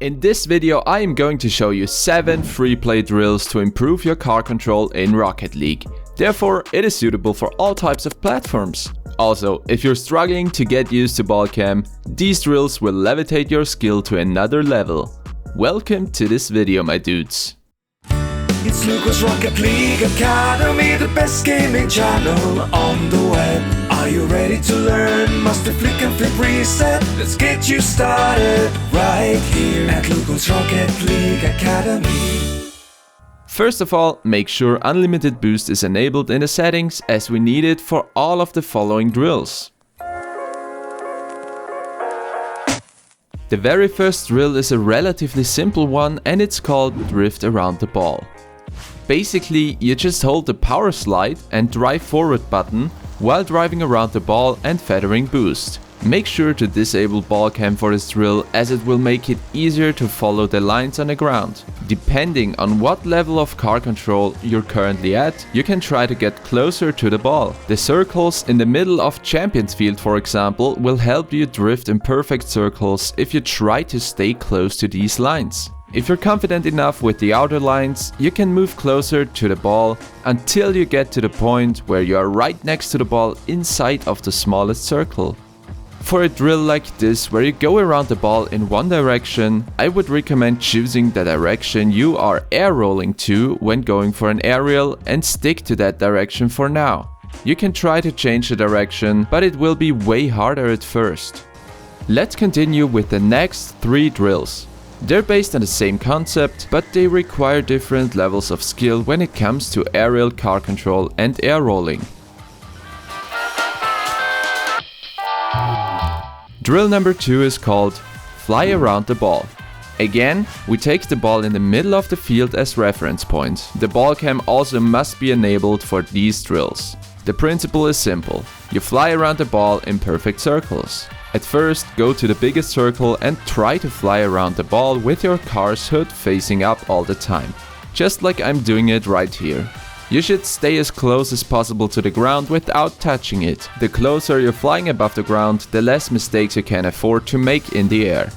In this video I am going to show you 7 free play drills to improve your car control in Rocket League. Therefore, it is suitable for all types of platforms. Also, if you're struggling to get used to ball cam, these drills will levitate your skill to another level. Welcome to this video, my dudes. It's Lukul's Rocket League Academy, the best gaming channel on the web. Are you ready to learn? Master flick and flip reset. Let's get you started right here at Lukul's Rocket League Academy. First of all, make sure unlimited boost is enabled in the settings, as we need it for all of the following drills. The very first drill is a relatively simple one, and it's called Drift Around the Ball. Basically, you just hold the power slide and drive forward button while driving around the ball and feathering boost. Make sure to disable ball cam for this drill, as it will make it easier to follow the lines on the ground. Depending on what level of car control you're currently at, you can try to get closer to the ball. The circles in the middle of Champions Field, for example, will help you drift in perfect circles if you try to stay close to these lines. If you're confident enough with the outer lines, you can move closer to the ball until you get to the point where you are right next to the ball inside of the smallest circle. For a drill like this, where you go around the ball in one direction, I would recommend choosing the direction you are air rolling to when going for an aerial, and stick to that direction for now. You can try to change the direction, but it will be way harder at first. Let's continue with the next 3 drills. They're based on the same concept, but they require different levels of skill when it comes to aerial car control and air rolling. Drill number 2 is called Fly Around the Ball. Again, we take the ball in the middle of the field as reference point. The ball cam also must be enabled for these drills. The principle is simple. You fly around the ball in perfect circles. At first, go to the biggest circle and try to fly around the ball with your car's hood facing up all the time. Just like I'm doing it right here. You should stay as close as possible to the ground without touching it. The closer you're flying above the ground, the less mistakes you can afford to make in the air.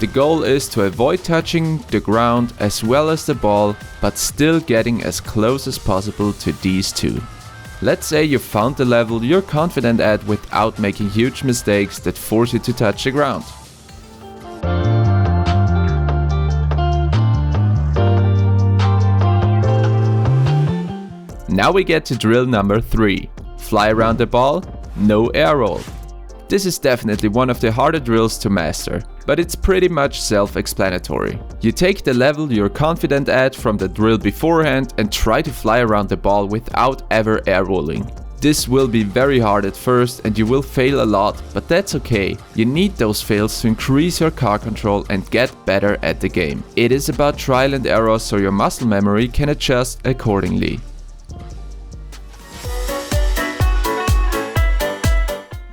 The goal is to avoid touching the ground as well as the ball, but still getting as close as possible to these two. Let's say you found the level you're confident at without making huge mistakes that force you to touch the ground. Now we get to drill number 3. Fly around the ball, no air roll. This is definitely one of the harder drills to master, but it's pretty much self-explanatory. You take the level you're confident at from the drill beforehand and try to fly around the ball without ever air rolling. This will be very hard at first and you will fail a lot, but that's okay. You need those fails to increase your car control and get better at the game. It is about trial and error, so your muscle memory can adjust accordingly.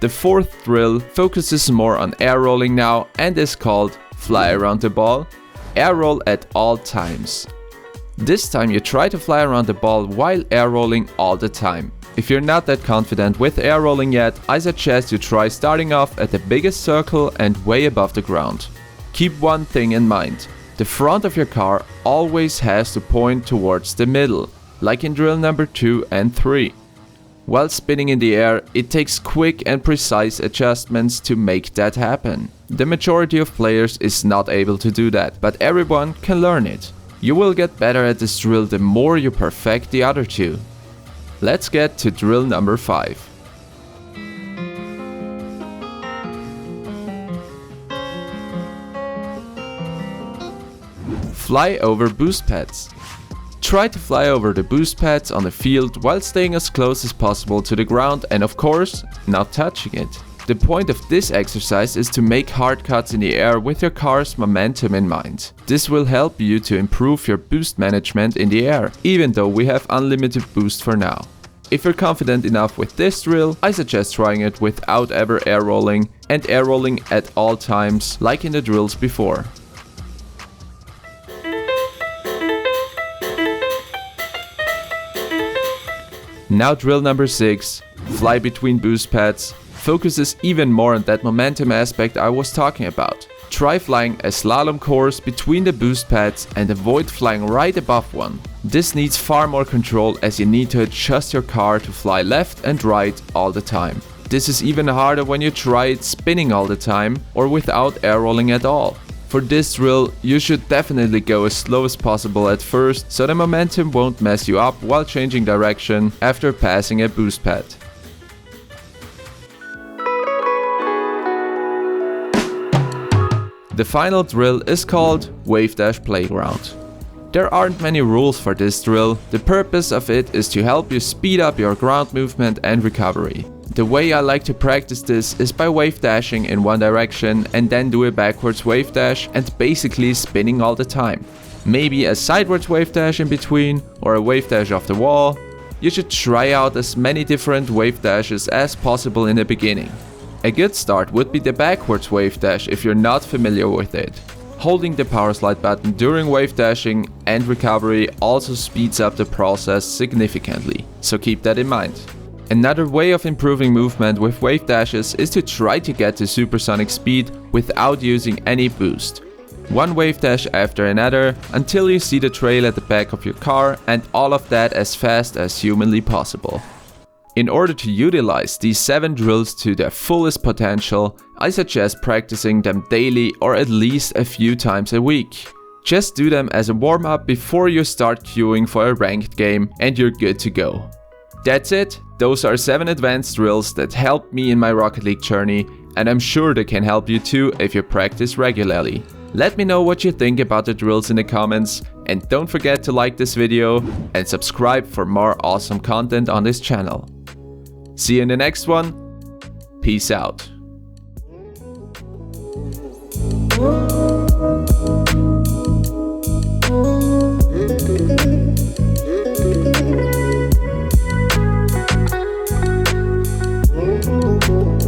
The 4th drill focuses more on air rolling now and is called Fly Around the Ball, air roll at all times. This time you try to fly around the ball while air rolling all the time. If you're not that confident with air rolling yet, I suggest you try starting off at the biggest circle and way above the ground. Keep one thing in mind. The front of your car always has to point towards the middle, like in drill number 2 and 3. While spinning in the air, it takes quick and precise adjustments to make that happen. The majority of players is not able to do that, but everyone can learn it. You will get better at this drill the more you perfect the other 2. Let's get to drill number 5. Fly over boost pads. Try to fly over the boost pads on the field while staying as close as possible to the ground and, of course, not touching it. The point of this exercise is to make hard cuts in the air with your car's momentum in mind. This will help you to improve your boost management in the air, even though we have unlimited boost for now. If you're confident enough with this drill, I suggest trying it without ever air rolling and air rolling at all times, like in the drills before. Now drill number 6, fly between boost pads, focuses even more on that momentum aspect I was talking about. Try flying a slalom course between the boost pads and avoid flying right above one. This needs far more control as you need to adjust your car to fly left and right all the time. This is even harder when you try it spinning all the time or without air rolling at all. For this drill, you should definitely go as slow as possible at first, so the momentum won't mess you up while changing direction after passing a boost pad. The final drill is called Wavedash Playground. There aren't many rules for this drill. The purpose of it is to help you speed up your ground movement and recovery. The way I like to practice this is by wave dashing in one direction and then do a backwards wave dash and basically spinning all the time. Maybe a sideways wave dash in between or a wave dash off the wall. You should try out as many different wave dashes as possible in the beginning. A good start would be the backwards wave dash if you're not familiar with it. Holding the power slide button during wave dashing and recovery also speeds up the process significantly, so keep that in mind. Another way of improving movement with wave dashes is to try to get to supersonic speed without using any boost. One wave dash after another until you see the trail at the back of your car, and all of that as fast as humanly possible. In order to utilize these 7 drills to their fullest potential, I suggest practicing them daily or at least a few times a week. Just do them as a warm-up before you start queuing for a ranked game and you're good to go. That's it. Those are 7 advanced drills that helped me in my Rocket League journey, and I'm sure they can help you too if you practice regularly. Let me know what you think about the drills in the comments, and don't forget to like this video and subscribe for more awesome content on this channel. See you in the next one. Peace out. Lukul.